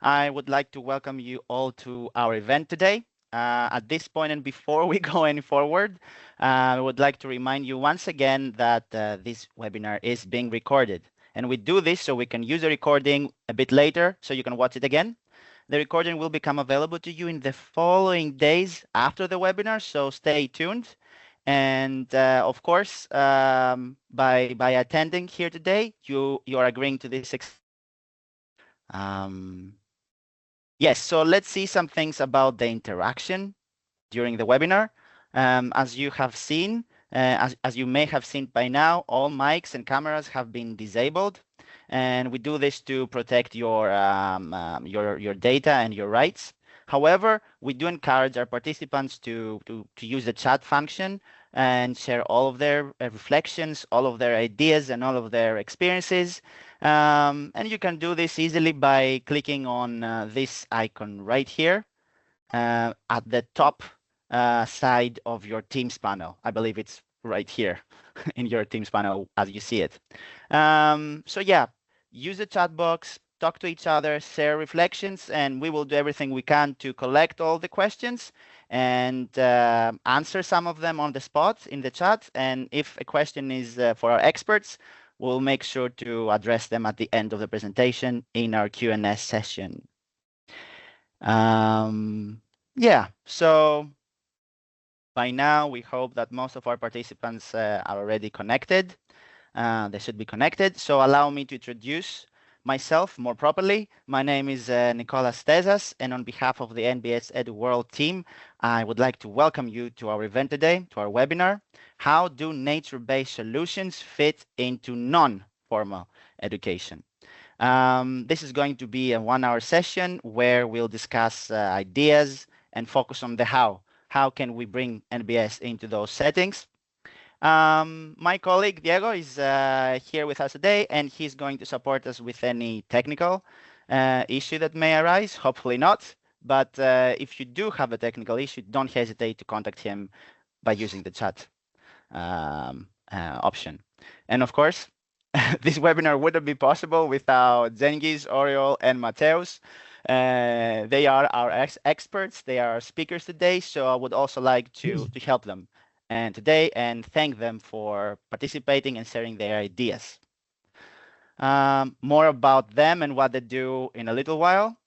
I would like to welcome you all to our event today. At this point and before we go any forward, I would like to remind you once again that this webinar is being recorded. And we do this so we can use the recording a bit later so you can watch it again. The recording will become available to you in the following days after the webinar, so stay tuned. And of course, by attending here today, you are agreeing to this. Yes, so let's see some things about the interaction during the webinar. As you have seen, as you may have seen by now, all mics and cameras have been disabled, and we do this to protect your data and your rights. However, we do encourage our participants to use the chat function and share all of their reflections, all of their ideas, and all of their experiences. And you can do this easily by clicking on this icon right here at the top side of your Teams panel. I believe it's right here in your Teams panel as you see it. So yeah, use the chat box, talk to each other, share reflections, and we will do everything we can to collect all the questions and answer some of them on the spot in the chat. And if a question is for our experts, we'll make sure to address them at the end of the presentation in our Q&A session. Yeah, so by now we hope that most of our participants are already connected. They should be connected. So allow me to introduce myself more properly. My name is Nicolas Tezas, and on behalf of the NBS EduWORLD team, I would like to welcome you to our event today, to our webinar, How Do Nature-Based Solutions Fit into Non-Formal Education? This is going to be a 1-hour session where we'll discuss ideas and focus on the how. How can we bring NBS into those settings? My colleague Diego is here with us today, and he's going to support us with any technical issue that may arise. Hopefully not. But if you do have a technical issue, don't hesitate to contact him by using the chat option. And of course, this webinar wouldn't be possible without Zengiz, Oriol, and Mateus. They are our experts. They are our speakers today. So I would also like to help them today and thank them for participating and sharing their ideas. More about them and what they do in a little while.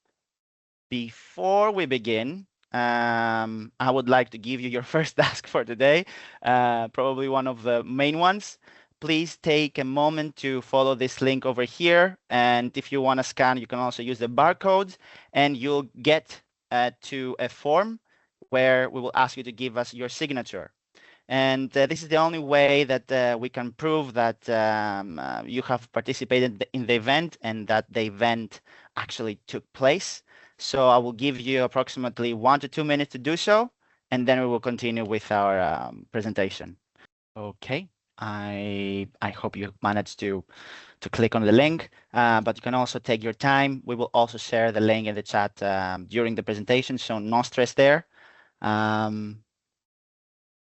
Before we begin, I would like to give you your first task for today, probably one of the main ones. Please take a moment to follow this link over here. And if you want to scan, you can also use the barcodes, and you'll get to a form where we will ask you to give us your signature. And this is the only way that we can prove that you have participated in the event and that the event actually took place. So I will give you approximately 1 to 2 minutes to do so, and then we will continue with our presentation. Okay, I hope you managed to click on the link, but you can also take your time. We will also share the link in the chat during the presentation, so no stress there.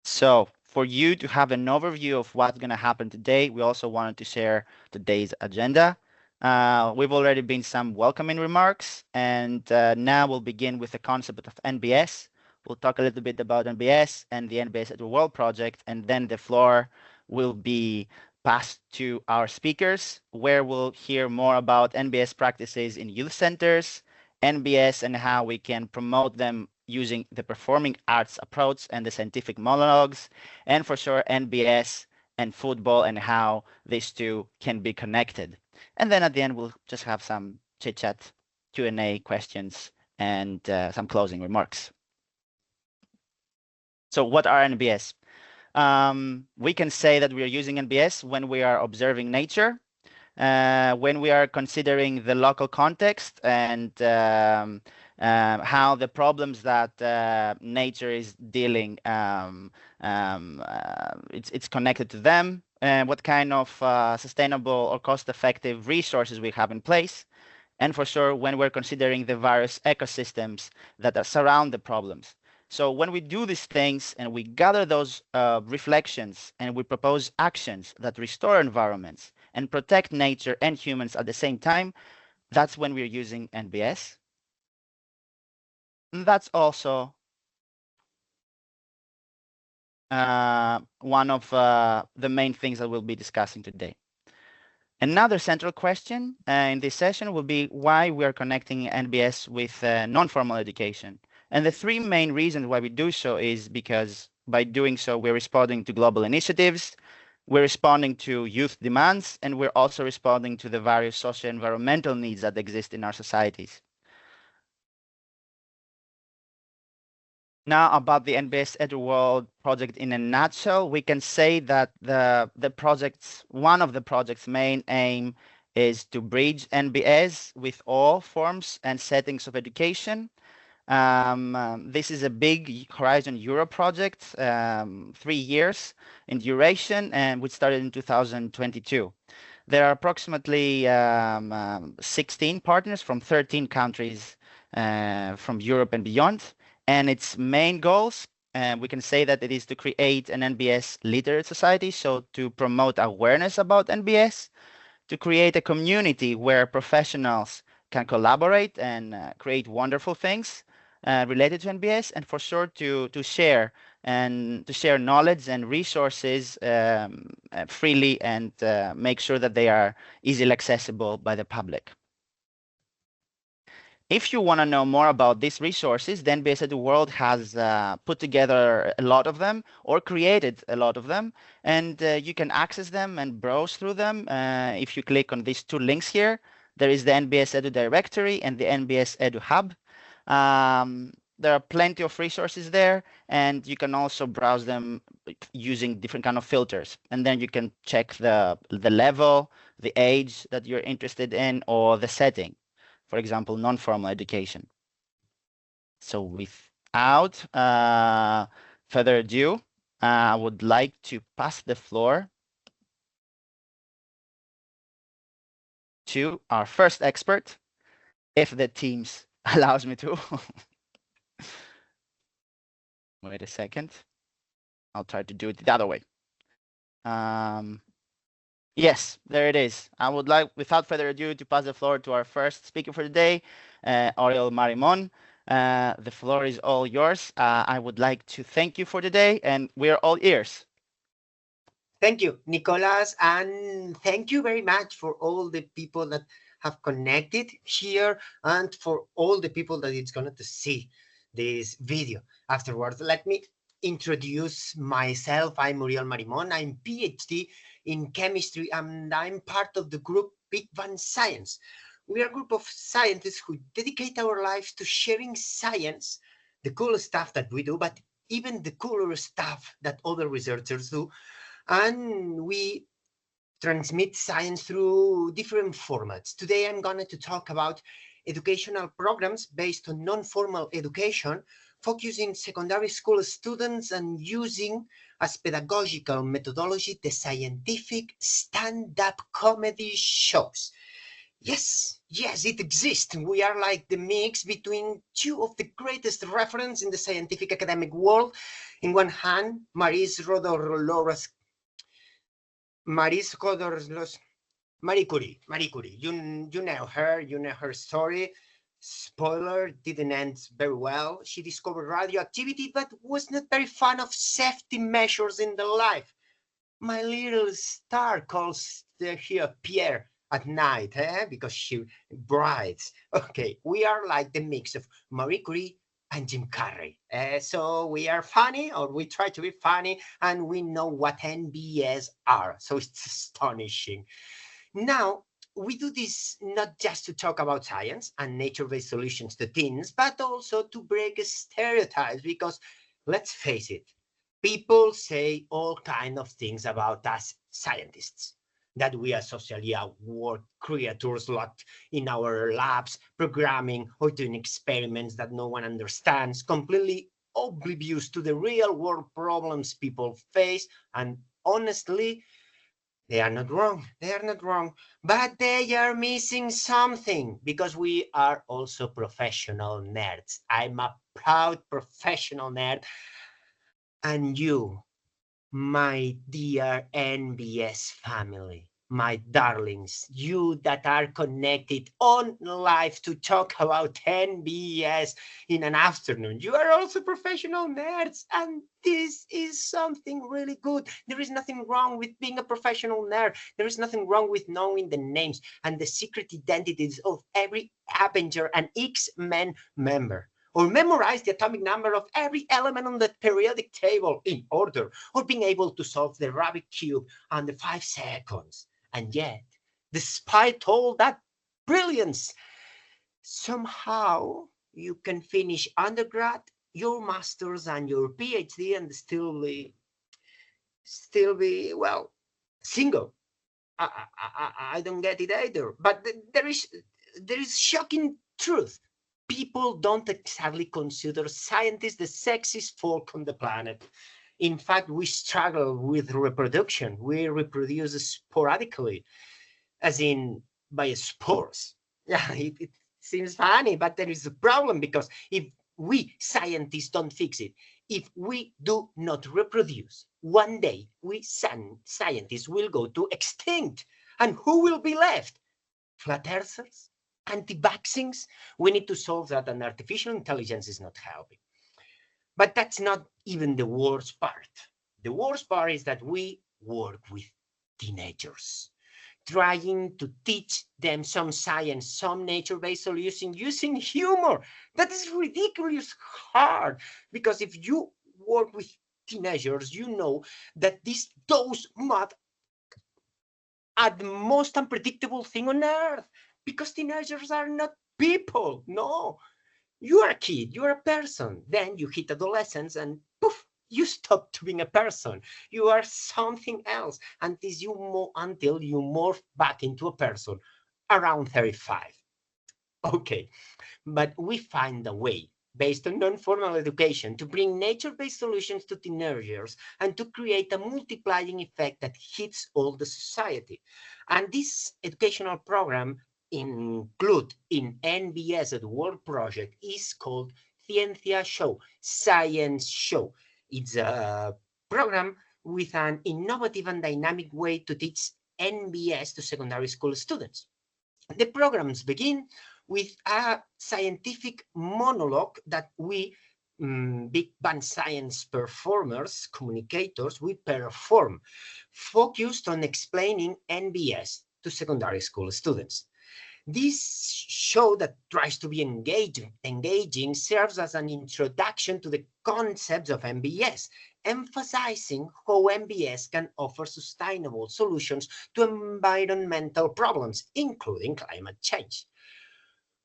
So for you to have an overview of what's going to happen today, we also wanted to share today's agenda. We've already been some welcoming remarks, and now we'll begin with the concept of NBS. We'll talk a little bit about NBS and the NBS EduWORLD project, and then the floor will be passed to our speakers, where we'll hear more about NBS practices in youth centers, NBS and how we can promote them using the performing arts approach and the scientific monologues, and for sure NBS and football and how these two can be connected. And then at the end, we'll just have some chit-chat, Q&A questions, and some closing remarks. So what are NBS? We can say that we are using NBS when we are observing nature, when we are considering the local context and how the problems that nature is dealing, it's connected to them, and what kind of sustainable or cost-effective resources we have in place, and for sure when we're considering the various ecosystems that surround the problems. So when we do these things and we gather those reflections and we propose actions that restore environments and protect nature and humans at the same time, that's when we're using NBS. That's also one of the main things that we'll be discussing today. Another central question in this session will be why we are connecting NBS with non-formal education. And the three main reasons why we do so is because by doing so, we're responding to global initiatives, we're responding to youth demands, and we're also responding to the various socio-environmental needs that exist in our societies. Now about the NBS EduWORLD project in a nutshell, we can say that one of the project's main aim is to bridge NBS with all forms and settings of education. This is a big Horizon Europe project, 3 years in duration, and which started in 2022. There are approximately 16 partners from 13 countries from Europe and beyond. And its main goals, we can say that it is to create an NBS literate society, so to promote awareness about NBS, to create a community where professionals can collaborate and create wonderful things related to NBS, and for sure to share knowledge and resources freely and make sure that they are easily accessible by the public. If you want to know more about these resources, then NBS EduWORLD has put together a lot of them or created a lot of them, and you can access them and browse through them. If you click on these two links here, there is the NBS Edu directory and the NBS Edu Hub. There are plenty of resources there, and you can also browse them using different kind of filters. And then you can check the level, the age that you're interested in, or the setting. For example, non-formal education. So without further ado, I would like to pass the floor to our first expert, if the Teams allows me to. Wait a second. I'll try to do it the other way. Yes, there it is. I would like, without further ado, to pass the floor to our first speaker for the day, Oriol Marimon. The floor is all yours. I would like to thank you for today, and we're all ears. Thank you, Nicolas, and thank you very much for all the people that have connected here and for all the people that it's going to see this video afterwards. Let me introduce myself. I'm Oriol Marimon. I'm PhD in chemistry, and I'm part of the group Big Bang Science. We are a group of scientists who dedicate our lives to sharing science, the cool stuff that we do, but even the cooler stuff that other researchers do. And we transmit science through different formats. Today, I'm going to talk about educational programs based on non-formal education, focusing secondary school students and using as pedagogical methodology the scientific stand-up comedy shows. Yes, it exists. We are like the mix between two of the greatest references in the scientific academic world. In one hand, Marie Curie. You know her story. Spoiler, didn't end very well. She discovered radioactivity, but was not very fond of safety measures in the life. My little star calls here Pierre at night, because she brides. Okay, we are like the mix of Marie Curie and Jim Carrey. So we are funny, or we try to be funny, and we know what NBS are. So it's astonishing. Now, we do this not just to talk about science and nature-based solutions to teens, but also to break stereotypes, because let's face it, people say all kinds of things about us scientists, that we are socially awkward creatures locked in our labs, programming or doing experiments that no one understands, completely oblivious to the real world problems people face. And honestly, they are not wrong. But they are missing something, because we are also professional nerds. I'm a proud professional nerd. And you, my dear NBS family, my darlings, you that are connected on live to talk about NBS in an afternoon. You are also professional nerds, and this is something really good. There is nothing wrong with being a professional nerd. There is nothing wrong with knowing the names and the secret identities of every Avenger and X-Men member, or memorize the atomic number of every element on the periodic table in order, or being able to solve the Rubik cube under 5 seconds. And yet, despite all that brilliance, somehow you can finish undergrad, your master's, and your PhD, and still be well, single. I don't get it either. But there is shocking truth. People don't exactly consider scientists the sexiest folk on the planet. In fact, we struggle with reproduction. We reproduce sporadically, as in by spores. Yeah, it seems funny, but there is a problem, because if we scientists don't fix it, if we do not reproduce, one day we scientists will go to extinct. And who will be left? Flat earthers? Anti-vaccines? We need to solve that, and artificial intelligence is not helping. But that's not even the worst part. The worst part is that we work with teenagers, trying to teach them some science, some nature-based solution using humor. That is ridiculous hard, because if you work with teenagers, you know that those math are the most unpredictable thing on earth, because teenagers are not people. No, you are a kid, you are a person. Then you hit adolescence and poof, you stop being a person. You are something else until you morph back into a person around 35. Okay, but we find a way, based on non-formal education, to bring nature-based solutions to teenagers and to create a multiplying effect that hits all the society. And this educational program include in NBS EduWORLD project is called Ciencia Show, Science Show. It's a program with an innovative and dynamic way to teach NBS to secondary school students. The programs begin with a scientific monologue that we, big band science performers, communicators, we perform, focused on explaining NBS to secondary school students. This show that tries to be engaging serves as an introduction to the concepts of NBS, emphasizing how NBS can offer sustainable solutions to environmental problems, including climate change.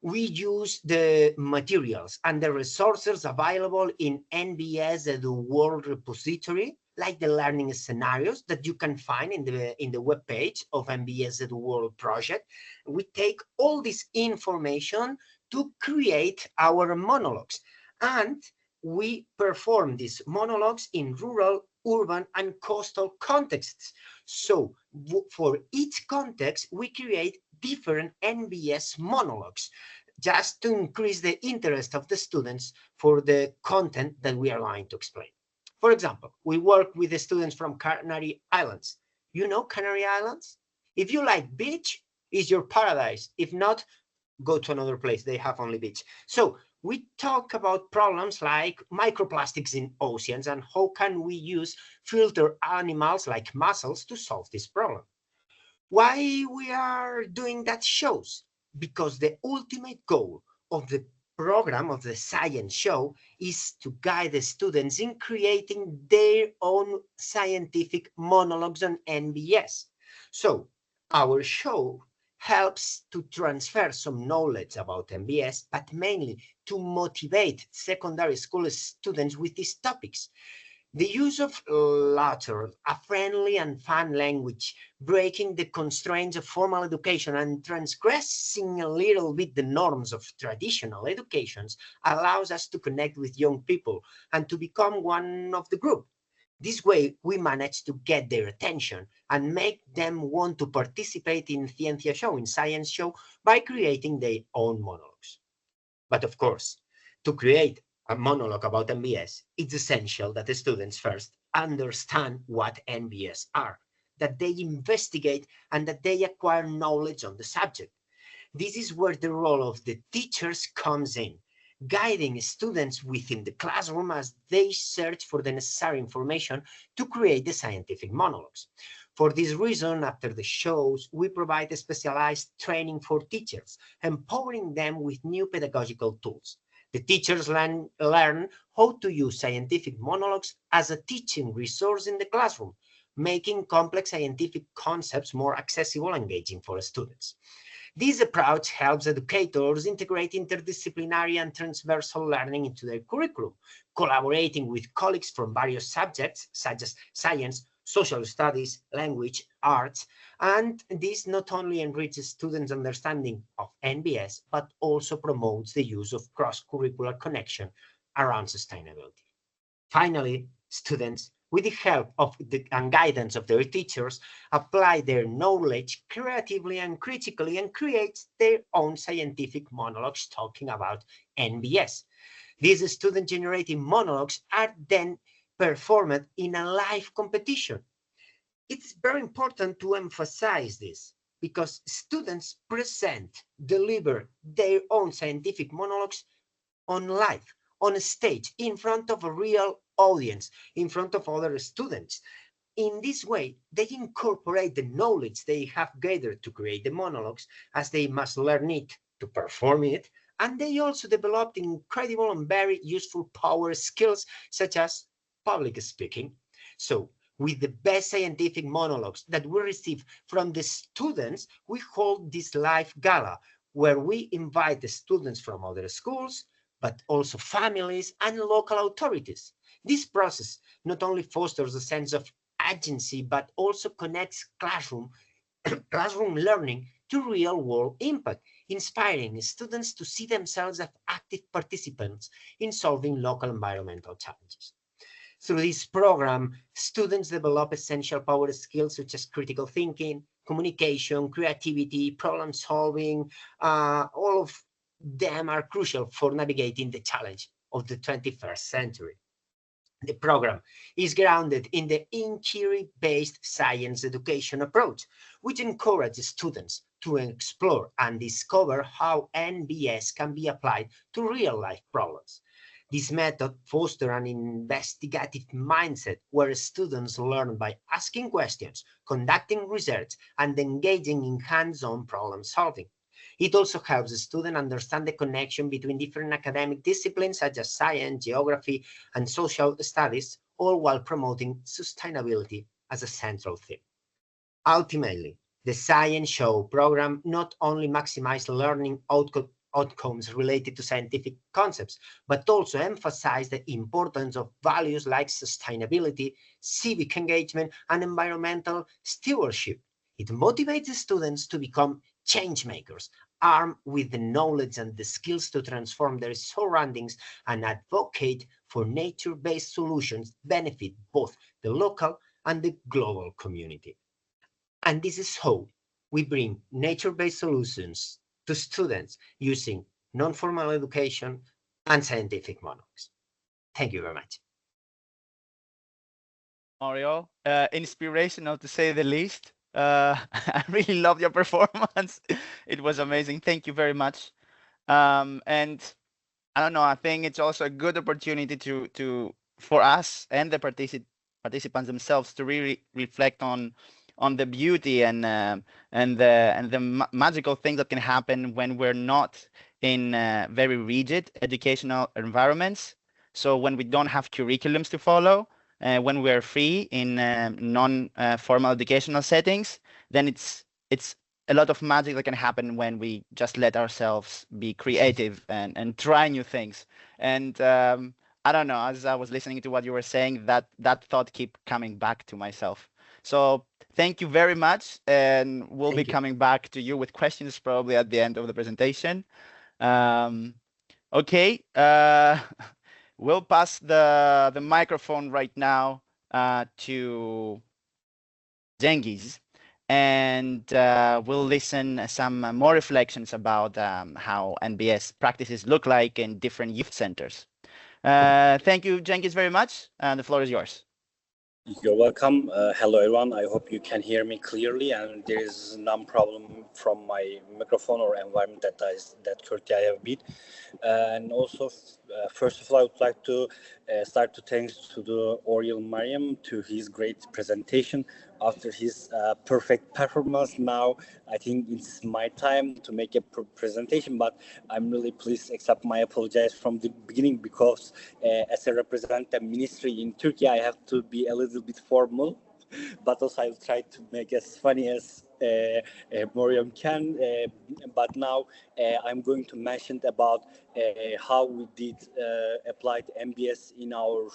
We use the materials and the resources available in NBS EduWORLD repository, like the learning scenarios that you can find in the webpage of NBS EduWORLD project. We take all this information to create our monologues, and we perform these monologues in rural, urban, and coastal contexts. So for each context, we create different NBS monologues, just to increase the interest of the students for the content that we are going to explain. For example, we work with the students from Canary Islands. You know Canary Islands? If you like beach, is your paradise. If not, go to another place. They have only beach. So we talk about problems like microplastics in oceans and how can we use filter animals like mussels to solve this problem. Why we are doing that shows? Because the ultimate goal of the program, of the science show, is to guide the students in creating their own scientific monologues on NBS. So our show helps to transfer some knowledge about NBS, but mainly to motivate secondary school students with these topics. The use of laughter, a friendly and fun language, breaking the constraints of formal education and transgressing a little bit the norms of traditional educations allows us to connect with young people and to become one of the group. This way, we manage to get their attention and make them want to participate in Ciencia Show, in Science Show, by creating their own monologues. But of course, to create a monologue about NBS, it's essential that the students first understand what NBS are. that they investigate, and that they acquire knowledge on the subject. This is where the role of the teachers comes in, guiding students within the classroom as they search for the necessary information to create the scientific monologues. For this reason, after the shows, we provide a specialized training for teachers, empowering them with new pedagogical tools. The teachers learn how to use scientific monologues as a teaching resource in the classroom, making complex scientific concepts more accessible and engaging for students. This approach helps educators integrate interdisciplinary and transversal learning into their curriculum, collaborating with colleagues from various subjects such as science, social studies, language, arts, and this not only enriches students' understanding of NBS, but also promotes the use of cross-curricular connection around sustainability. Finally, students, with the help of and guidance of their teachers, apply their knowledge creatively and critically and create their own scientific monologues talking about NBS. These student-generated monologues are then performed in a live competition. It's very important to emphasize this because students deliver their own scientific monologues on live, on a stage, in front of a real audience, in front of other students. In this way, they incorporate the knowledge they have gathered to create the monologues, as they must learn it to perform it, and they also developed incredible and very useful power skills such as public speaking. So, with the best scientific monologues that we receive from the students, we hold this live gala where we invite the students from other schools, but also families and local authorities. This process not only fosters a sense of agency, but also connects classroom learning to real-world impact, inspiring students to see themselves as active participants in solving local environmental challenges. Through this program, students develop essential power skills such as critical thinking, communication, creativity, problem solving. All of them are crucial for navigating the challenge of the 21st century. The program is grounded in the inquiry-based science education approach, which encourages students to explore and discover how NBS can be applied to real-life problems. This method fosters an investigative mindset where students learn by asking questions, conducting research, and engaging in hands-on problem solving. It also helps students understand the connection between different academic disciplines such as science, geography, and social studies, all while promoting sustainability as a central theme. Ultimately, the Science Show program not only maximizes learning outcomes related to scientific concepts, but also emphasize the importance of values like sustainability, civic engagement, and environmental stewardship. It motivates students to become change makers, armed with the knowledge and the skills to transform their surroundings and advocate for nature-based solutions benefit both the local and the global community. And this is how we bring nature-based solutions to students using non-formal education and scientific monologues. Thank you very much. Mario, inspirational to say the least. I really loved your performance. It was amazing. Thank you very much. And I don't know, I think it's also a good opportunity for us and the participants themselves to really reflect on the beauty and the magical things that can happen when we're not in very rigid educational environments. So when we don't have curriculums to follow, when we're free in non-formal educational settings, then it's a lot of magic that can happen when we just let ourselves be creative and try new things. And I don't know, as I was listening to what you were saying, that thought keep coming back to myself. So thank you very much, and we'll be coming back to you with questions probably at the end of the presentation. Okay, we'll pass the microphone right now to Cengiz, and we'll listen some more reflections about how NBS practices look like in different youth centers. Thank you, Cengiz, very much. The floor is yours. You're welcome. Hello, everyone. I hope you can hear me clearly, and there is no problem from my microphone or environment that currently I have been. And also, first of all, I would like to start to thanks to the Oriel Mariam to his great presentation. After his perfect performance, now I think it's my time to make a presentation. But I'm really pleased, accept my apologize from the beginning because as a representative ministry in Turkey, I have to be a little bit formal. But also I will try to make as funny as Moriam can. But now I'm going to mention about how we did apply the MBS in our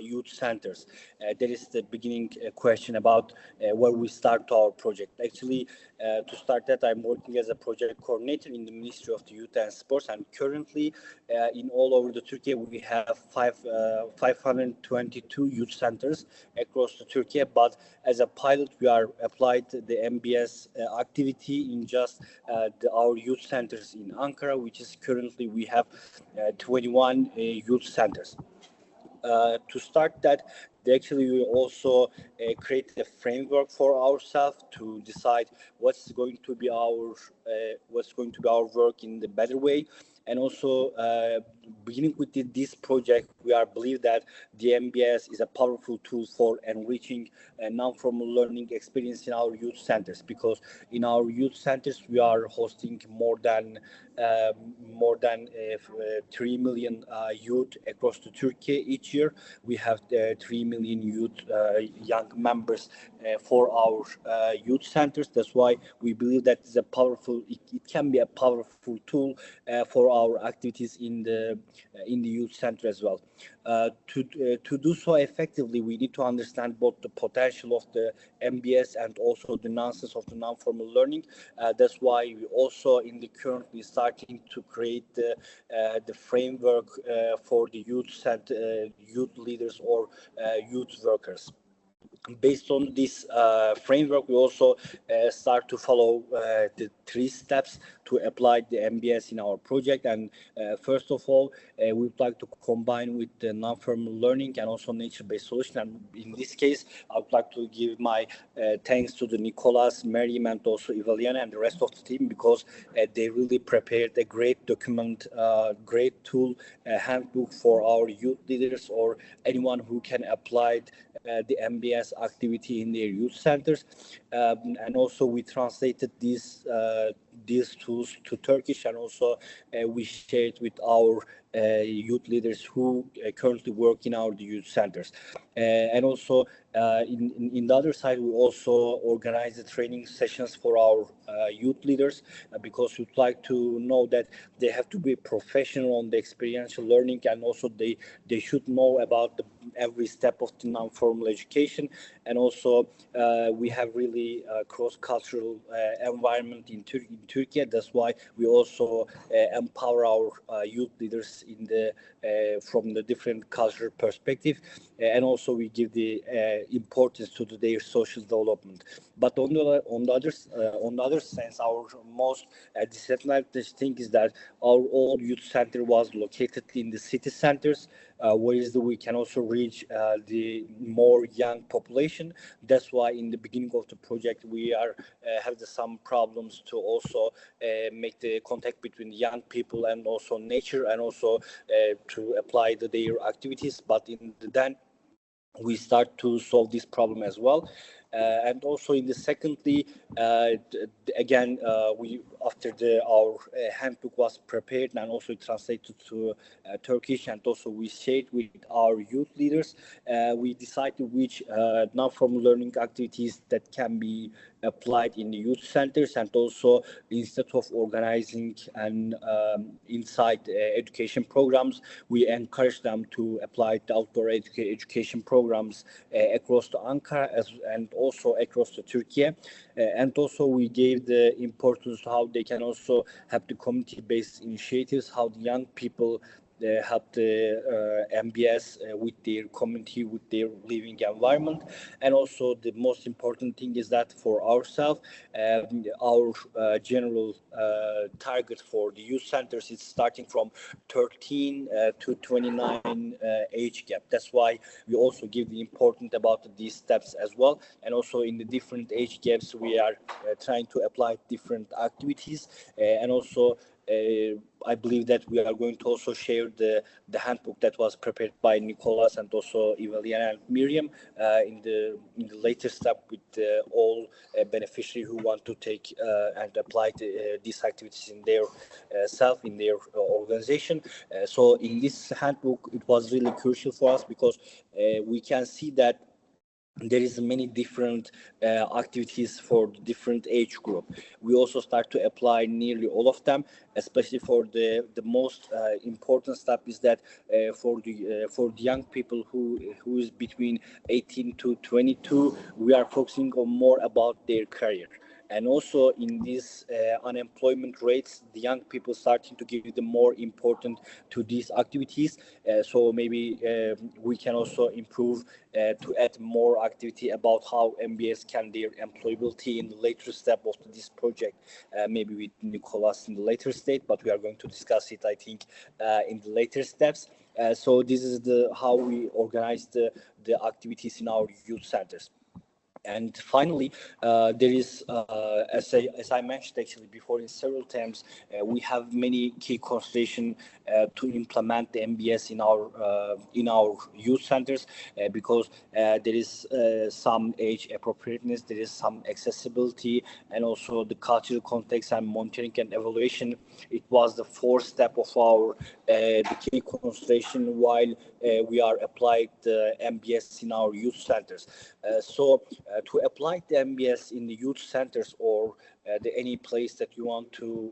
youth centers. That is the beginning question about where we start our project. Actually, to start that, I'm working as a project coordinator in the Ministry of the Youth and Sports, and currently in all over the Turkey we have 522 youth centers across the Turkey. But as a pilot, we are applied the MBS activity in just our youth centers in Ankara, which is currently we have 21 youth centers. To start that, they actually will also create a framework for ourselves to decide what's going to be our work in the better way. And also, beginning with this project, we are believe that the MBS is a powerful tool for enriching non-formal learning experience in our youth centers, because in our youth centers we are hosting more than 3 million youth across the Turkey each year. We have 3 million youth young members for our youth centers. That's why we believe that is a powerful. It can be a powerful tool for our activities in the youth center as well. To do so effectively, we need to understand both the potential of the MBS and also the nonsense of the non-formal learning. That's why we also in the currently starting to create the framework for the youth leaders or youth workers. Based on this framework, we also start to follow the 3 steps to apply the MBS in our project. And first of all, we would like to combine with the non-formal learning and also nature-based solution. And in this case, I would like to give my thanks to the Nicolas, Miriam, and also Ivaliana and the rest of the team, because they really prepared a great document, great tool, handbook for our youth leaders or anyone who can apply the MBS activity in their youth centers. And also we translated these tools to Turkish, and also we shared with our youth leaders who currently work in our youth centers. And also in the other side, we also organize the training sessions for our youth leaders, because we'd like to know that they have to be professional on the experiential learning, and also they should know about every step of the non-formal education. And also we have really cross-cultural environment in Turkey. That's why we also empower our youth leaders in the from the different cultural perspective, and also we give the importance to their social development. But on the other sense, our most disadvantage thing is that our old youth center was located in the city centers, whereas we can also reach the more young population. That's why in the beginning of the project we are have some problems to also make the contact between young people and also nature, and also to apply their activities. But then we start to solve this problem as well. And also in the secondly, again, we after our handbook was prepared and also translated to Turkish, and also we shared with our youth leaders, we decided which non-formal learning activities that can be applied in the youth centers, and also instead of organizing and inside education programs, we encourage them to apply the outdoor education programs across the Ankara and also across the Turkey. And also we gave the importance how they can also have the community-based initiatives, how the young people help the MBS with their community, with their living environment. And also the most important thing is that for ourselves, our general target for the youth centers is starting from 13 to 29 age gap. That's why we also give the important about these steps as well. And also in the different age gaps, we are trying to apply different activities. And also I believe that we are going to also share the handbook that was prepared by Nicholas and also Evelia and Miriam in the later step with all beneficiaries who want to take and apply these activities in their self, in their organization. So in this handbook, it was really crucial for us because we can see that there is many different activities for the different age group. We also start to apply nearly all of them, especially for the most important step is that for the young people who is between 18 to 22, we are focusing on more about their career. And also in these unemployment rates, the young people starting to give the more important to these activities. So maybe we can also improve to add more activity about how MBS can their employability in the later step of this project, maybe with Nicholas in the later state, but we are going to discuss it, I think, in the later steps. So this is how we organize the activities in our youth centers. And finally, there is, as I mentioned actually before in several times, we have many key considerations to implement the MBS in our youth centers because there is some age appropriateness, there is some accessibility, and also the cultural context and monitoring and evaluation. It was the fourth step of our the key consideration while we are applying the MBS in our youth centers. So to apply the MBS in the youth centers or any place that you want to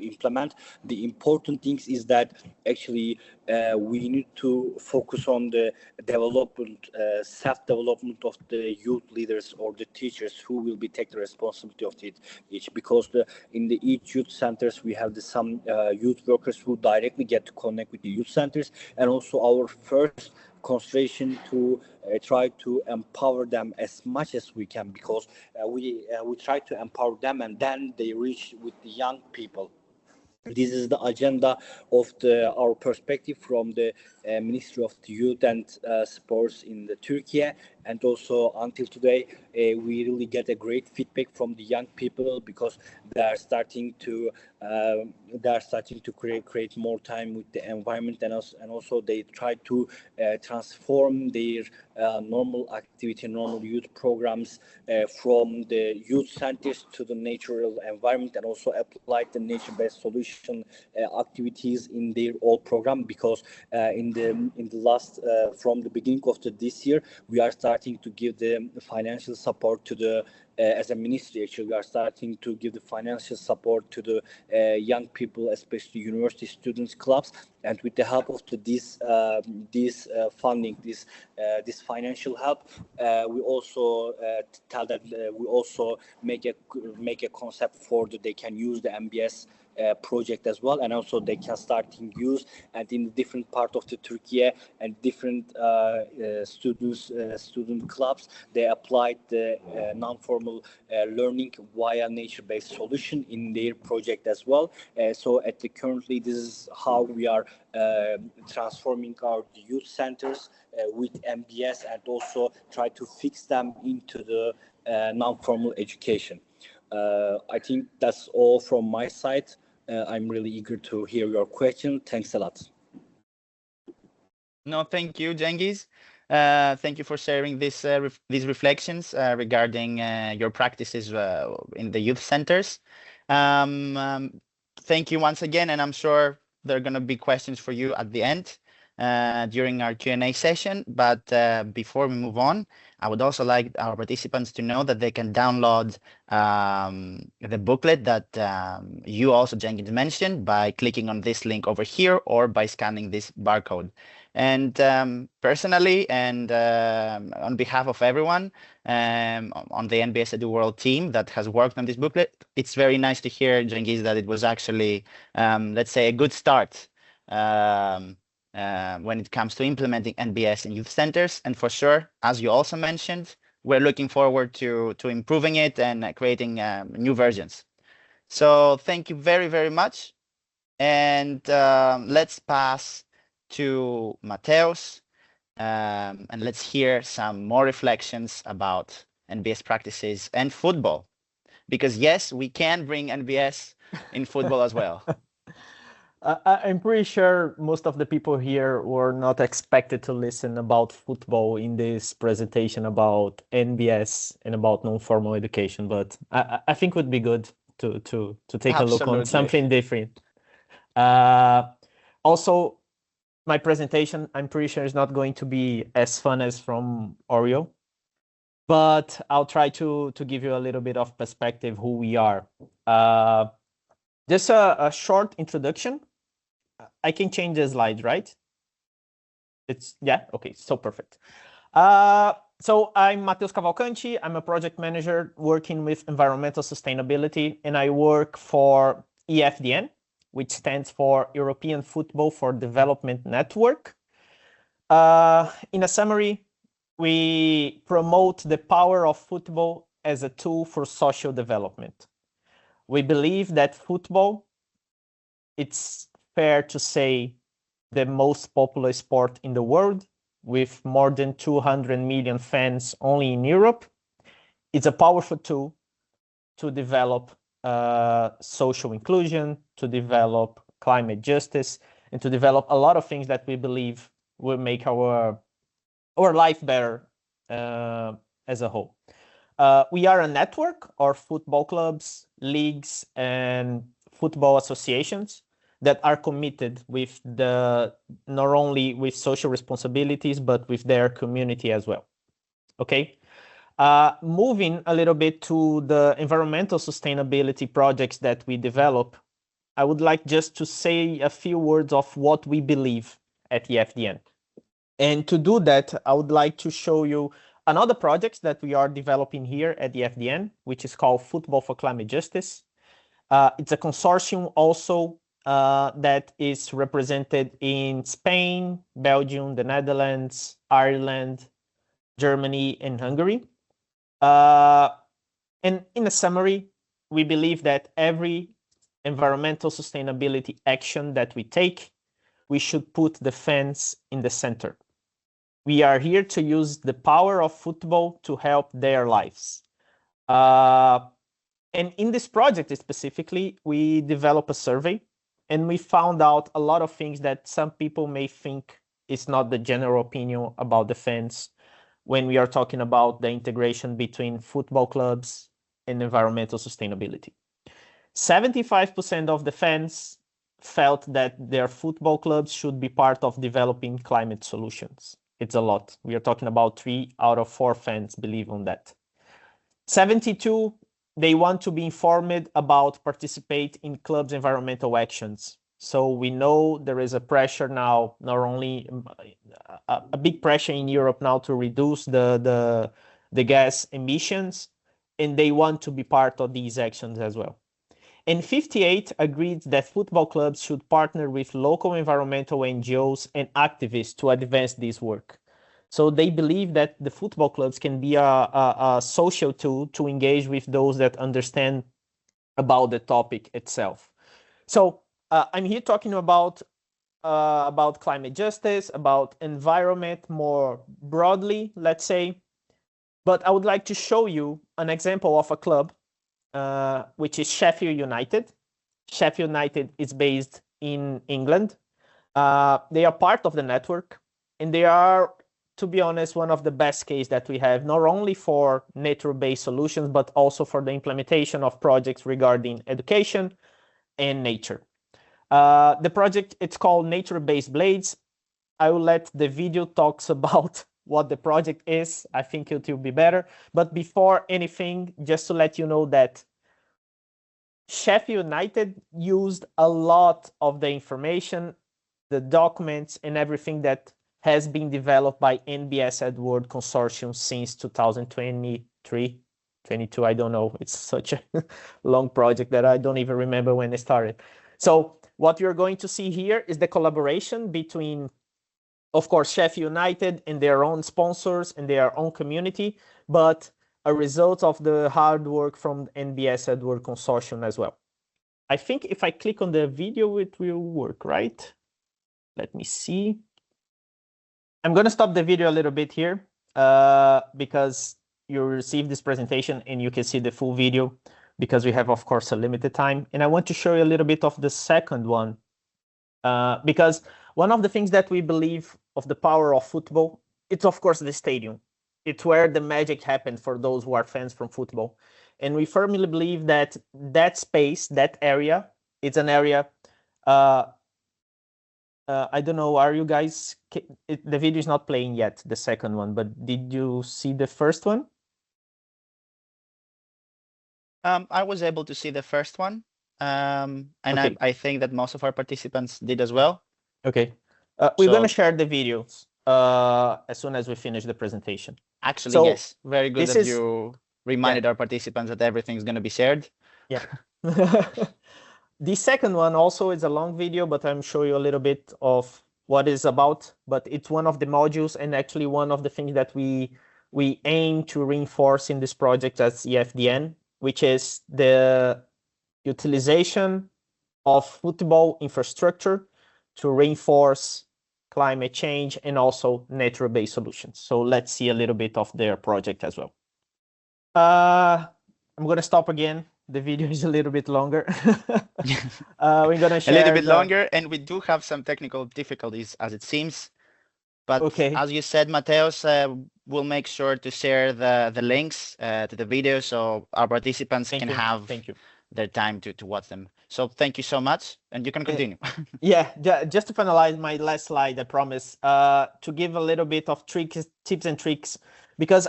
implement, the important things is that actually we need to focus on the development, self-development of the youth leaders or the teachers who will be take the responsibility of it each, because in the each youth centers we have some youth workers who directly get to connect with the youth centers, and also our first consideration to try to empower them as much as we can, because we try to empower them and then they reach with the young people. This is the agenda of our perspective from the Ministry of the Youth and Sports in Turkey. And also until today, we really get a great feedback from the young people because they are starting to create more time with the environment, and also they try to transform their normal activity, normal youth programs from the youth centers to the natural environment, and also apply the nature-based solution activities in their old program, because in the last from the beginning of this year we are starting to give the financial support to the as a ministry. Actually, we are starting to give the financial support to the young people, especially university students clubs, and with the help of this funding, this financial help, we also tell that we also make a concept for that they can use the MBS project as well, and also they can start in use and in different part of the Turkey and different student clubs. They applied the non-formal learning via nature-based solution in their project as well. So currently this is how we are transforming our youth centers with MBS, and also try to fix them into the non-formal education. I think that's all from my side. I'm really eager to hear your question. Thanks a lot. No, thank you, Cengiz. Thank you for sharing these reflections regarding your practices in the youth centers. Thank you once again, and I'm sure there are going to be questions for you at the end. during our Q&A session. But before we move on, I would also like our participants to know that they can download the booklet that you also, Jenkins, mentioned by clicking on this link over here or by scanning this barcode. And personally, and on behalf of everyone on the NBS EduWORLD team that has worked on this booklet, it's very nice to hear, Jenkins, that it was actually, let's say, a good start when it comes to implementing NBS in youth centers. And for sure, as you also mentioned, we're looking forward to improving it and creating new versions. So thank you very, very much. And let's pass to Mateus, and let's hear some more reflections about NBS practices and football. Because yes, we can bring NBS in football as well. I'm pretty sure most of the people here were not expected to listen about football in this presentation about NBS and about non-formal education, but I think it would be good to take a look on something different. Also, my presentation, I'm pretty sure, is not going to be as fun as from Oreo, but I'll try to give you a little bit of perspective who we are. Just a short introduction. I can change the slide, right? Yeah, okay, so perfect. So I'm Mateus Cavalcanti. I'm a project manager working with environmental sustainability, and I work for EFDN, which stands for European Football for Development Network. In a summary, we promote the power of football as a tool for social development. We believe that football, it's fair to say, the most popular sport in the world, with more than 200 million fans only in Europe. It's a powerful tool to develop social inclusion, to develop climate justice, and to develop a lot of things that we believe will make our life better as a whole. We are a network of football clubs, leagues, and football associations that are committed with not only with social responsibilities, but with their community as well. Okay. Moving a little bit to the environmental sustainability projects that we develop, I would like just to say a few words of what we believe at EFDN. And to do that, I would like to show you another project that we are developing here at EFDN, which is called Football for Climate Justice. It's a consortium also that is represented in Spain, Belgium, the Netherlands, Ireland, Germany, and Hungary. And in a summary, we believe that every environmental sustainability action that we take, we should put the fans in the center. We are here to use the power of football to help their lives. And in this project specifically, we developed a survey, and we found out a lot of things that some people may think is not the general opinion about the fans when we are talking about the integration between football clubs and environmental sustainability. 75% of the fans felt that their football clubs should be part of developing climate solutions. It's a lot. We are talking about 3 out of 4 fans believe on that. 72, they want to be informed about participate in clubs' environmental actions. So we know there is a pressure now, not only a big pressure in Europe now to reduce the gas emissions, and they want to be part of these actions as well. And 58 agreed that football clubs should partner with local environmental NGOs and activists to advance this work. So they believe that the football clubs can be a social tool to engage with those that understand about the topic itself. So I'm here talking about climate justice, about environment more broadly, let's say. But I would like to show you an example of a club, which is Sheffield United. Sheffield United is based in England. They are part of the network, and they are, to be honest, one of the best cases that we have, not only for nature-based solutions, but also for the implementation of projects regarding education and nature. The project, it's called Nature-Based Blades. I will let the video talks about what the project is. I think it will be better. But before anything, just to let you know that Sheffield United used a lot of the information, the documents, and everything that has been developed by NBS EduWORLD Consortium since 2023, 22, I don't know. It's such a long project that I don't even remember when it started. So what you're going to see here is the collaboration between, of course, Sheffield United and their own sponsors and their own community, but a result of the hard work from NBS EduWORLD Consortium as well. I think if I click on the video, it will work, right? Let me see. I'm going to stop the video a little bit here because you receive this presentation and you can see the full video because we have, of course, a limited time. And I want to show you a little bit of the second one because one of the things that we believe of the power of football, it's, of course, the stadium. It's where the magic happened for those who are fans from football. And we firmly believe that that space, that area, it's an area I don't know, are you guys, the video is not playing yet, the second one, but did you see the first one? I was able to see the first one, and Okay. I think that most of our participants did as well. Okay. We're going to So- share the videos as soon as we finish the presentation. Actually, So, yes, very good this that is- you reminded our participants that everything's going to be shared. Yeah. The second one also is a long video, but I'm showing you a little bit of what it's about. But it's one of the modules and actually one of the things that we aim to reinforce in this project as EFDN, which is the utilization of football infrastructure to reinforce climate change and also nature-based solutions. So let's see a little bit of their project as well. I'm going to stop again. The video is a little bit longer. We're going to share A little bit longer, and we do have some technical difficulties as it seems. But Okay. as you said, Mateus, we'll make sure to share the links to the video so our participants Thank can you. have Thank you. their time to watch them. So thank you so much, and you can continue. Yeah, just to finalize my last slide, I promise, to give a little bit of tips and tricks, because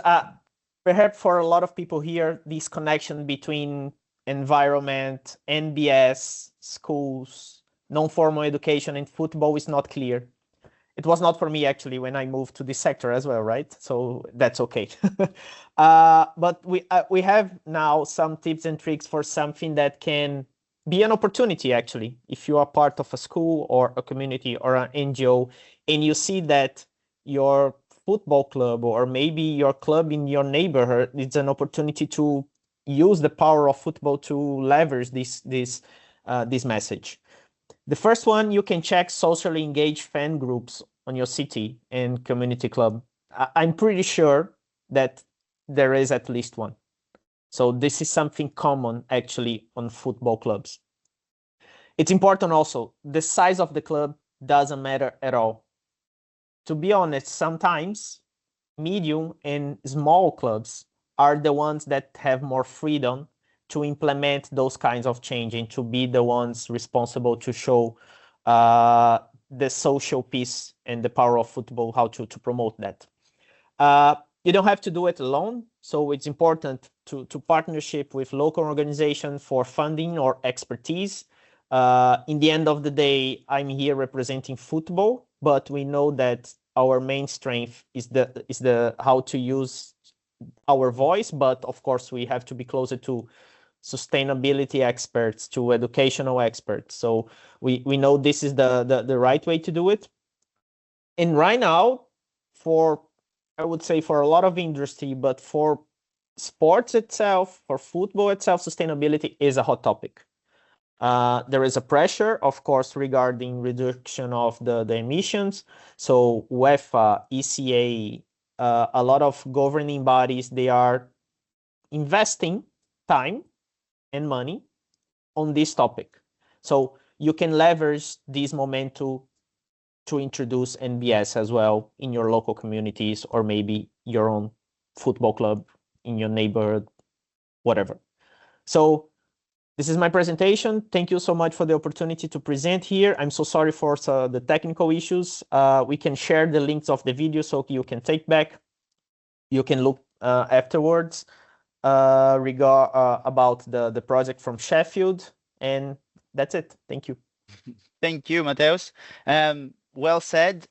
perhaps for a lot of people here, this connection between environment, NBS, schools, non-formal education, and football is not clear. It was not for me, actually, when I moved to this sector as well, right? So that's okay. But we have now some tips and tricks for something that can be an opportunity, actually. If you are part of a school or a community or an NGO, and you see that your football club or maybe your club in your neighborhood, it's an opportunity to use the power of football to leverage this message. The first one, you can check socially engaged fan groups on your city and community club. I'm pretty sure that there is at least one. So this is something common actually on football clubs. It's important also, the size of the club doesn't matter at all. To be honest, sometimes medium and small clubs are the ones that have more freedom to implement those kinds of change and to be the ones responsible to show the social piece and the power of football, how to promote that. You don't have to do it alone. So it's important to partnership with local organizations for funding or expertise. In the end of the day, I'm here representing football, but we know that our main strength is the how to use our voice, but of course we have to be closer to sustainability experts, to educational experts. So we know this is the right way to do it. And right now, I would say for a lot of industry, but for sports itself, for football itself, sustainability is a hot topic. There is a pressure, of course, regarding reduction of the emissions. So UEFA, ECA, a lot of governing bodies, they are investing time and money on this topic. So you can leverage this momentum to introduce NBS as well in your local communities or maybe your own football club in your neighborhood, whatever. So This is my presentation. Thank you so much for the opportunity to present here. I'm so sorry for the technical issues. We can share the links of the video so you can take back. You can look afterwards about the project from Sheffield. And that's it. Thank you. Thank you, Mateus. Well said.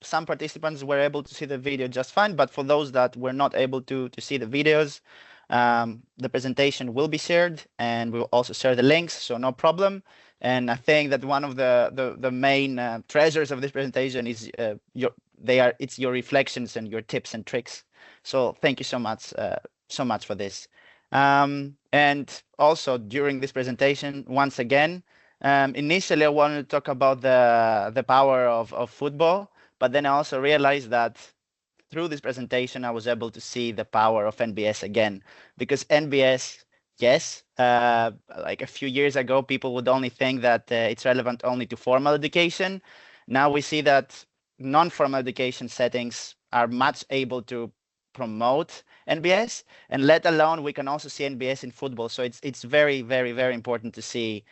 Some participants were able to see the video just fine, but for those that were not able to see the videos, the presentation will be shared, and we'll also share the links, so no problem. And I think that one of the main treasures of this presentation is it's your reflections and your tips and tricks. So thank you so much for this. And also during this presentation, once again, initially I wanted to talk about the power of football, but then I also realized that through this presentation, I was able to see the power of NBS again, because NBS, yes, like a few years ago, people would only think that it's relevant only to formal education. Now we see that non-formal education settings are much able to promote NBS, and let alone we can also see NBS in football. So it's very, very, very important to see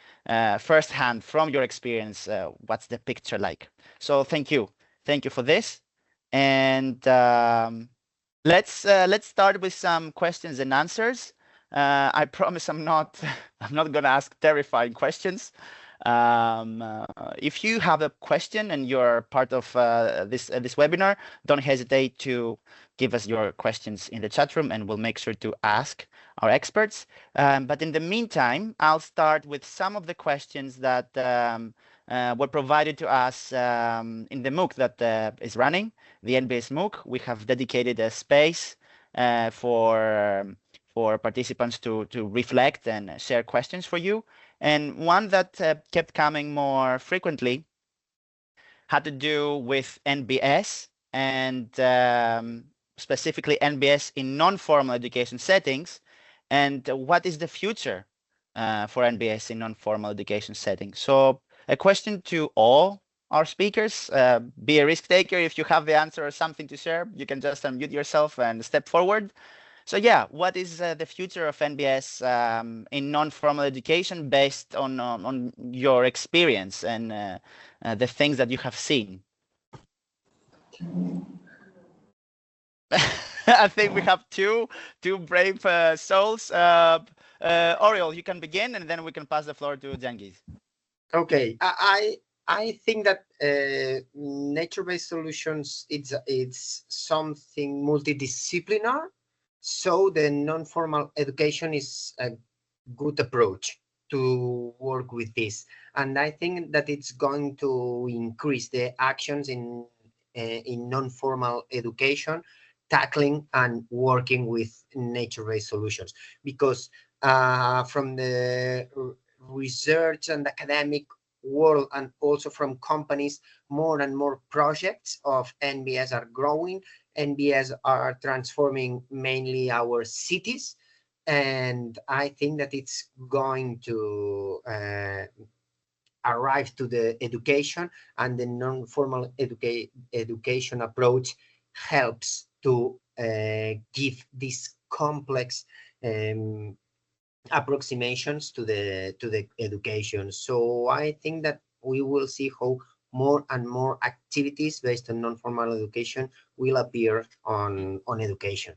firsthand from your experience what's the picture like. So thank you for this. And let's start with some questions and answers. I promise I'm not gonna ask terrifying questions. If you have a question and you're part of this webinar, don't hesitate to give us your questions in the chat room, and we'll make sure to ask our experts. But in the meantime, I'll start with some of the questions that were provided to us in the MOOC that is running, the NBS MOOC. We have dedicated a space for participants to reflect and share questions for you. And one that kept coming more frequently had to do with NBS and specifically NBS in non-formal education settings, and what is the future for NBS in non-formal education settings. So a question to all our speakers, be a risk taker. If you have the answer or something to share, you can just unmute yourself and step forward. So yeah, what is the future of NBS in non-formal education based on your experience and the things that you have seen? I think we have two brave souls. Oriol, you can begin, and then we can pass the floor to Cengiz. Okay, I think that nature-based solutions it's something multidisciplinary. So the non-formal education is a good approach to work with this. And I think that it's going to increase the actions in non-formal education, tackling and working with nature-based solutions. Because from the research and academic world, and also from companies, more and more projects of NBS are growing. NBS are transforming mainly our cities, and I think that it's going to arrive to the education, and the non-formal education approach helps to give these complex approximations to the education. So I think that we will see how more and more activities based on non-formal education will appear on education.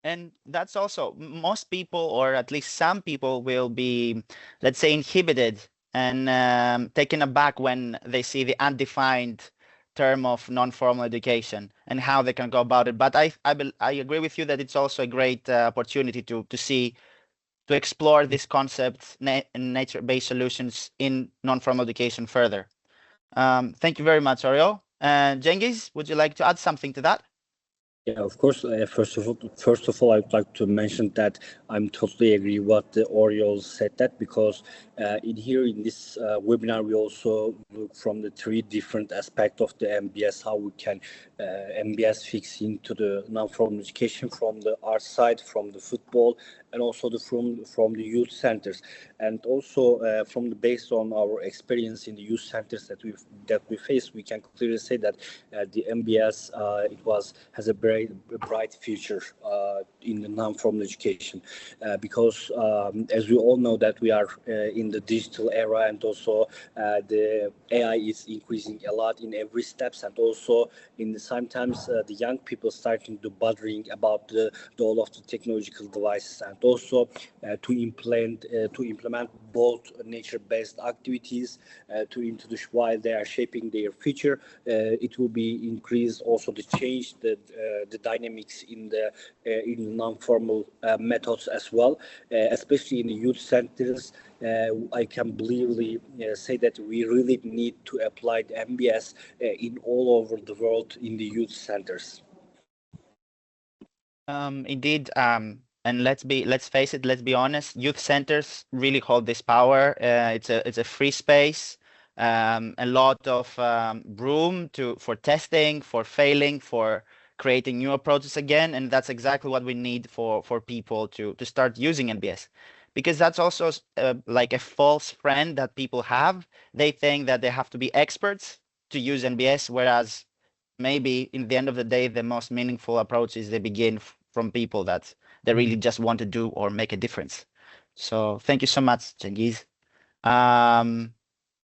And that's also, most people, or at least some people, will be, let's say, inhibited and taken aback when they see the undefined term of non-formal education and how they can go about it. But I agree with you that it's also a great opportunity to explore this concept, nature-based solutions in non-formal education further. Thank you very much, Oriol. Cengiz, would you like to add something to that? Yeah, of course. First of all, I would like to mention that I'm totally agree what the Oriol said, that because In here, in this webinar, we also look from the three different aspects of the MBS, how we can MBS fix into the non-formal education from the art side, from the football, and also from the youth centers, and also from the based on our experience in the youth centers that we face, we can clearly say that the MBS has a very bright future in the non-formal education, because as we all know that we are in the digital era, and also the AI is increasing a lot in every steps, and also in the sometimes the young people starting to bothering about the all of the technological devices, and also to implement both nature-based activities to introduce while they are shaping their future. It will be increase also the change the dynamics in the non-formal methods as well, especially in the youth centers. I can believely say that we really need to apply the MBS in all over the world in the youth centers. Indeed, and let's face it, let's be honest, youth centers really hold this power. It's a free space, a lot of room for testing, for failing, for creating new approaches again, and that's exactly what we need for people to start using NBS, because that's also like a false friend that people have. They think that they have to be experts to use NBS, whereas maybe in the end of the day, the most meaningful approach is they begin from people that they really just want to do or make a difference. So thank you so much, Cengiz.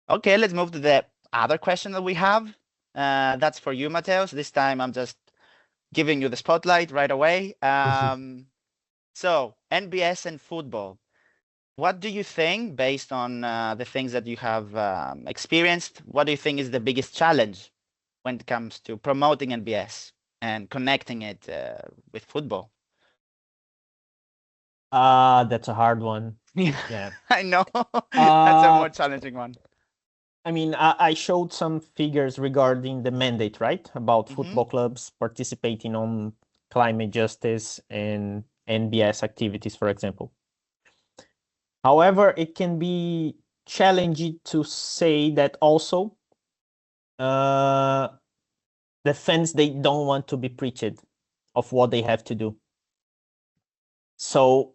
Okay, let's move to the other question that we have. That's for you, Mateus. This time I'm just giving you the spotlight right away. So NBS and football. What do you think, based on the things that you have experienced, what do you think is the biggest challenge when it comes to promoting NBS and connecting it with football? That's a hard one. Yeah. I know. That's a more challenging one. I mean, I showed some figures regarding the mandate, right? About football clubs participating on climate justice and NBS activities, for example. However, it can be challenging to say that also the fans, they don't want to be preached of what they have to do. So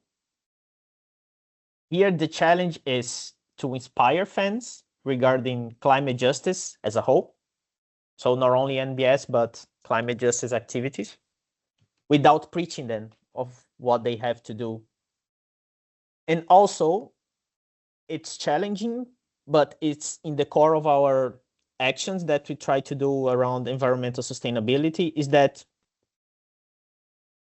here the challenge is to inspire fans regarding climate justice as a whole. So not only NBS, but climate justice activities, without preaching them of what they have to do. And also, it's challenging, but it's in the core of our actions that we try to do around environmental sustainability, is that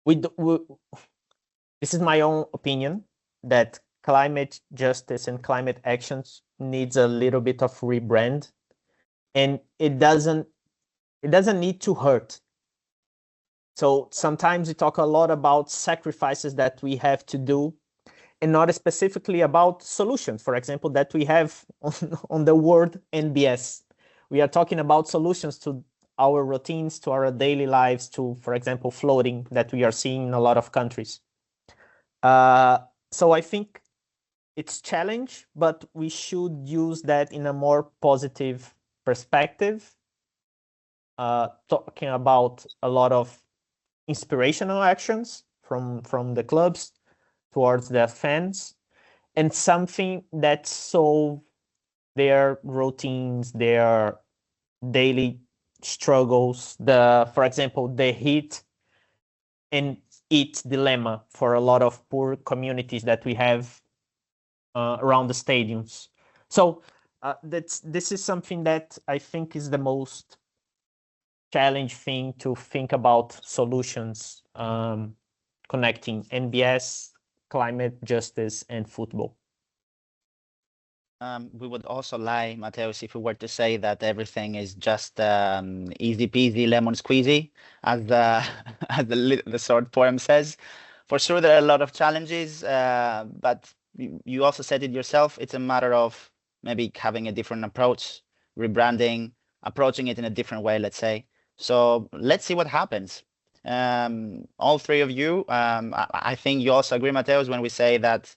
this is my own opinion, that climate justice and climate actions needs a little bit of rebrand, and it doesn't need to hurt. So sometimes we talk a lot about sacrifices that we have to do, and not specifically about solutions, for example, that we have on the word NBS. We are talking about solutions to our routines, to our daily lives, to, for example, floating that we are seeing in a lot of countries. So I think it's challenge, but we should use that in a more positive perspective, talking about a lot of inspirational actions from the clubs towards their fans, and something that solve their routines, their daily struggles, for example, the heat and eat dilemma for a lot of poor communities that we have around the stadiums. So this is something that I think is the most challenging thing to think about solutions, connecting NBS, climate justice, and football. We would also lie, Mateus, if we were to say that everything is just easy peasy lemon squeezy, as the short poem says. For sure, there are a lot of challenges, but you also said it yourself. It's a matter of maybe having a different approach, rebranding, approaching it in a different way, let's say. So let's see what happens. All three of you, I think you also agree, Mateus, when we say that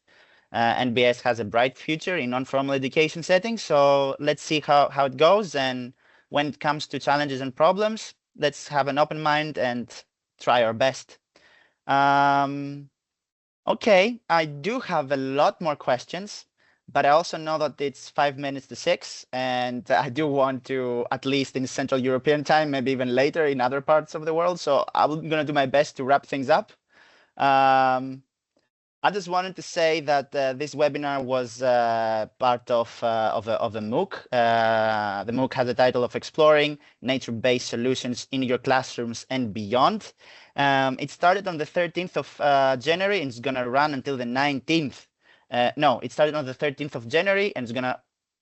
NBS has a bright future in non-formal education settings. So let's see how it goes. And when it comes to challenges and problems, let's have an open mind and try our best. Okay, I do have a lot more questions, but I also know that it's 5 minutes to 6, and I do want to, at least in Central European time, maybe even later in other parts of the world. So I'm going to do my best to wrap things up. I just wanted to say that this webinar was part of a MOOC. The MOOC has the title of Exploring Nature-Based Solutions in Your Classrooms and Beyond. It started on the 13th of January and it's going to run until the 19th. No, it started on the 13th of January and it's going to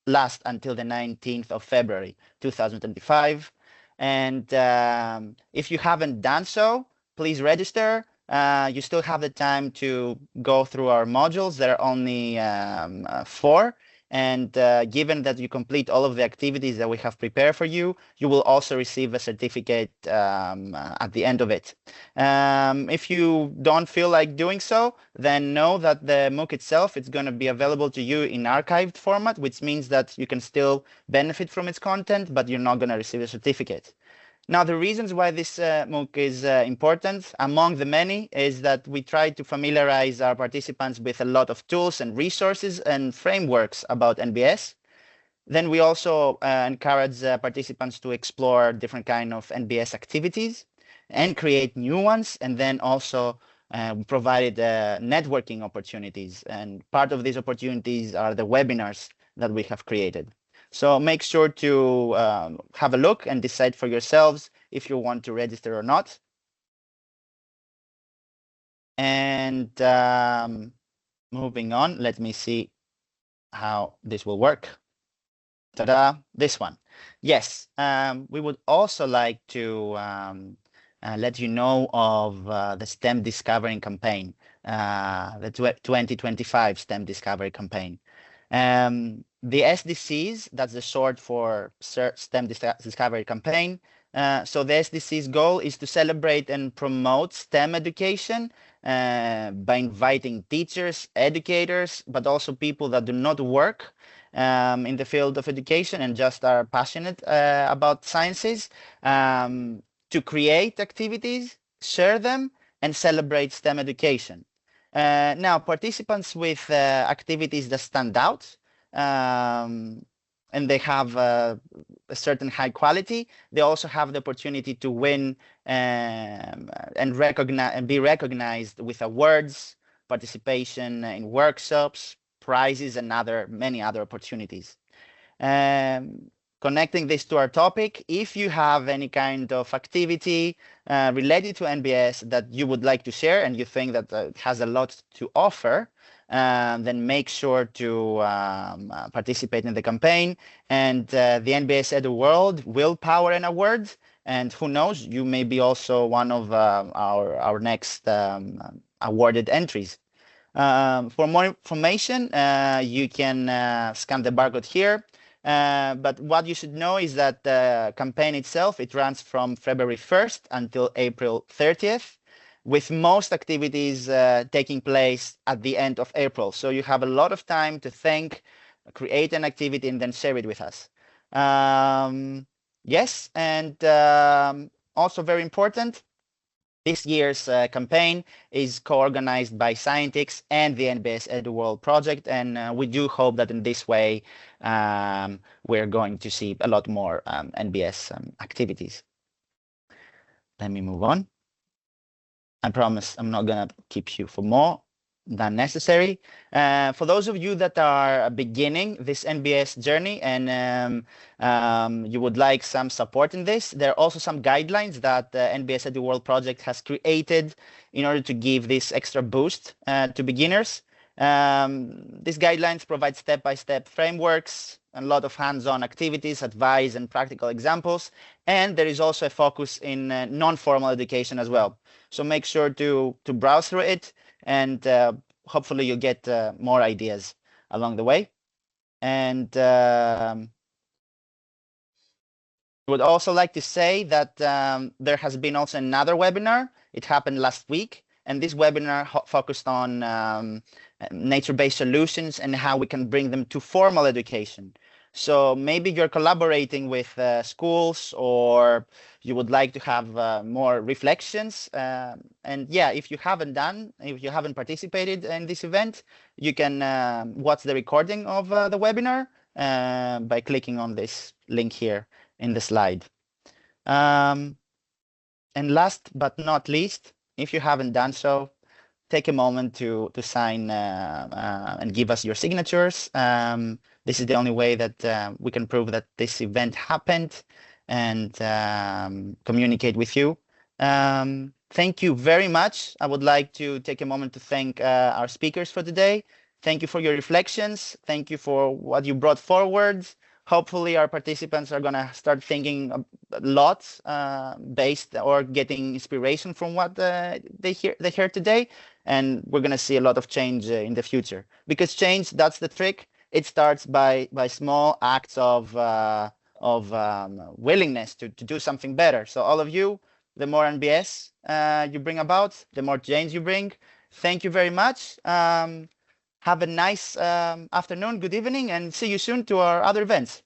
last until the 19th of February 2025. And if you haven't done so, please register. You still have the time to go through our modules. There are only 4. And given that you complete all of the activities that we have prepared for you, you will also receive a certificate at the end of it. If you don't feel like doing so, then know that the MOOC itself is going to be available to you in archived format, which means that you can still benefit from its content, but you're not going to receive a certificate. Now, the reasons why this MOOC is important, among the many, is that we try to familiarize our participants with a lot of tools and resources and frameworks about NBS. Then we also encourage participants to explore different kind of NBS activities and create new ones, and then also provided networking opportunities. And part of these opportunities are the webinars that we have created. So make sure to have a look and decide for yourselves if you want to register or not. And moving on, let me see how this will work. Ta-da, this one. Yes, we would also like to let you know of the STEM Discovery Campaign, the 2025 STEM Discovery Campaign. The SDCs, that's the short for STEM Discovery Campaign. So the SDC's goal is to celebrate and promote STEM education by inviting teachers, educators, but also people that do not work in the field of education and just are passionate about sciences, to create activities, share them, and celebrate STEM education. Now, participants with activities that stand out and they have a certain high quality, they also have the opportunity to win and be recognized with awards, participation in workshops, prizes, and many other opportunities. Connecting this to our topic, if you have any kind of activity related to NBS that you would like to share and you think that it has a lot to offer, then make sure to participate in the campaign. And the NBS EduWORLD will power an award. And who knows, you may be also one of our next awarded entries. For more information, you can scan the barcode here. But what you should know is that the campaign itself, it runs from February 1st until April 30th, with most activities taking place at the end of April. So you have a lot of time to think, create an activity, and then share it with us. Yes, and also very important, this year's campaign is co-organized by Scientix and the NBS EduWORLD project, and we do hope that in this way we're going to see a lot more NBS activities. Let me move on. I promise I'm not going to keep you for more than necessary. For those of you that are beginning this NBS journey and you would like some support in this, there are also some guidelines that the NBS EduWORLD project has created in order to give this extra boost to beginners. These guidelines provide step-by-step frameworks, a lot of hands-on activities, advice, and practical examples. And there is also a focus in non-formal education as well. So make sure to browse through it, and hopefully you'll get more ideas along the way. And I would also like to say that there has been also another webinar. It happened last week, and this webinar focused on nature-based solutions and how we can bring them to formal education. So maybe you're collaborating with schools, or you would like to have more reflections. And yeah, if you haven't participated in this event, you can watch the recording of the webinar by clicking on this link here in the slide. And last but not least, if you haven't done so, take a moment to sign and give us your signatures. This is the only way that we can prove that this event happened and communicate with you. Thank you very much. I would like to take a moment to thank our speakers for today. Thank you for your reflections. Thank you for what you brought forward. Hopefully our participants are gonna start thinking a lot based or getting inspiration from what they heard today. And we're gonna see a lot of change in the future, because change, that's the trick. It starts by small acts of willingness to do something better. So all of you, the more NBS you bring about, the more change you bring. Thank you very much. Have a nice afternoon, good evening, and see you soon to our other events.